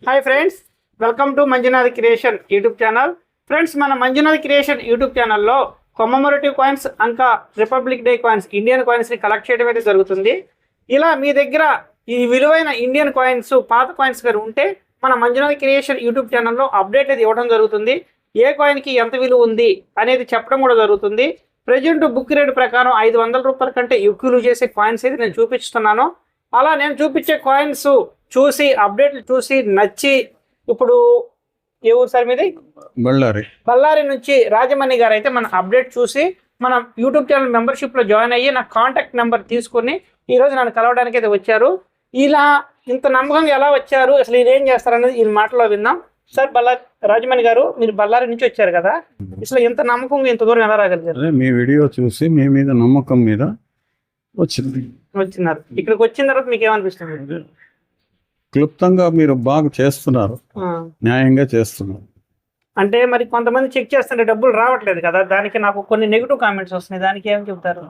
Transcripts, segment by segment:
Hi friends, welcome to Manjunath creation YouTube channel. Friends, మన Manjunath creation YouTube ఛానల్లో commemorative coins ఇంకా Republic Day coins, Indian కాయిన్స్ని collect చేయడం అయితే జరుగుతుంది. ఇలా మీ దగ్గర ఈ విలువైన ఇండియన్ కాయిన్స్, పాత కాయిన్స్ గారు ఉంటే మన మంజునాథ్ క్రియేషన్ యూట్యూబ్ ఛానల్లో అప్డేట్ అయితే ఇవ్వడం జరుగుతుంది. ఏ కాయిన్కి ఎంత విలువ ఉంది అనేది చెప్పడం కూడా జరుగుతుంది. ప్రజెంట్ బుక్ రేట్ ప్రకారం 500 రూపాయల కంటే ఎక్కువ చేసే కాయిన్స్ అయితే నేను చూపిస్తున్నాను. అలా నేను చూపించే కాయిన్స్ చూసి, అప్డేట్లు చూసి నచ్చి, ఇప్పుడు ఏ ఊరు సార్ మీది? బళ్ళారి నుంచి రాజమణి గారు అయితే మన అప్డేట్ చూసి మన యూట్యూబ్ ఛానల్ మెంబర్షిప్లో జాయిన్ అయ్యి నా కాంటాక్ట్ నెంబర్ తీసుకుని ఈరోజు నన్ను కలవడానికి అయితే వచ్చారు. ఇలా ఇంత నమ్మకంగా ఎలా వచ్చారు, అసలు ఈయన ఏం చేస్తారనేది ఈ మాటలో విందాం. సార్, రాజమణి గారు, మీరు బళ్ళారి నుంచి వచ్చారు కదా, అసలు ఇంత నమ్మకంగా ఇంత దూరం ఎలా రాగలిగారు? మీ వీడియో చూసి మీ మీద నమ్మకం మీద వచ్చినారు. ఇక్కడికి వచ్చిన తర్వాత మీకు ఏమనిపిస్తుంది? క్లుప్తంగా మీరు బాగా చేస్తున్నారు, న్యాయంగా చేస్తున్నారు. అంటే మరి కొంతమంది చెక్ చేస్తుంటే డబ్బులు రావట్లేదు కదా, దానికి నాకు కొన్ని నెగిటివ్ కామెంట్స్ వస్తున్నాయి, దానికి ఏం చెప్తారు?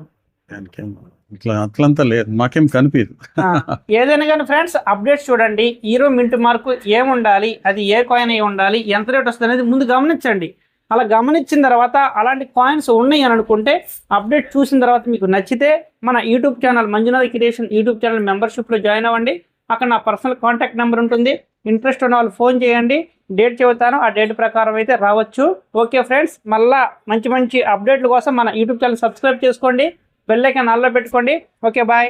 అట్లంతా లేదు, మాకేం కనిపించదు. ఏదైనా కానీ ఫ్రెండ్స్, అప్డేట్స్ చూడండి. హీరో మింట్ మార్కు ఏముండాలి, అది ఏ కాయిన్ అయి ఉండాలి, ఎంత రేట్ వస్తుంది అనేది ముందు గమనించండి. అలా గమనించిన తర్వాత అలాంటి కాయిన్స్ ఉన్నాయి అని అనుకుంటే, అప్డేట్ చూసిన తర్వాత మీకు నచ్చితే మన YouTube channel Manjunath creation YouTube channel మెంబర్షిప్లో జాయిన్ అవ్వండి. అక్కడ నా పర్సనల్ కాంటాక్ట్ నెంబర్ ఉంటుంది. ఇంట్రెస్ట్ ఉన్న వాళ్ళు ఫోన్ చేయండి, డేట్ చెబుతాను, ఆ డేట్ ప్రకారం అయితే రావచ్చు. ఓకే ఫ్రెండ్స్, మళ్ళీ మంచి మంచి అప్డేట్ల కోసం మన యూట్యూబ్ ఛానల్ సబ్స్క్రైబ్ చేసుకోండి, బెల్ ఐకాన్ ఆన్లో పెట్టుకోండి. Okay, bye.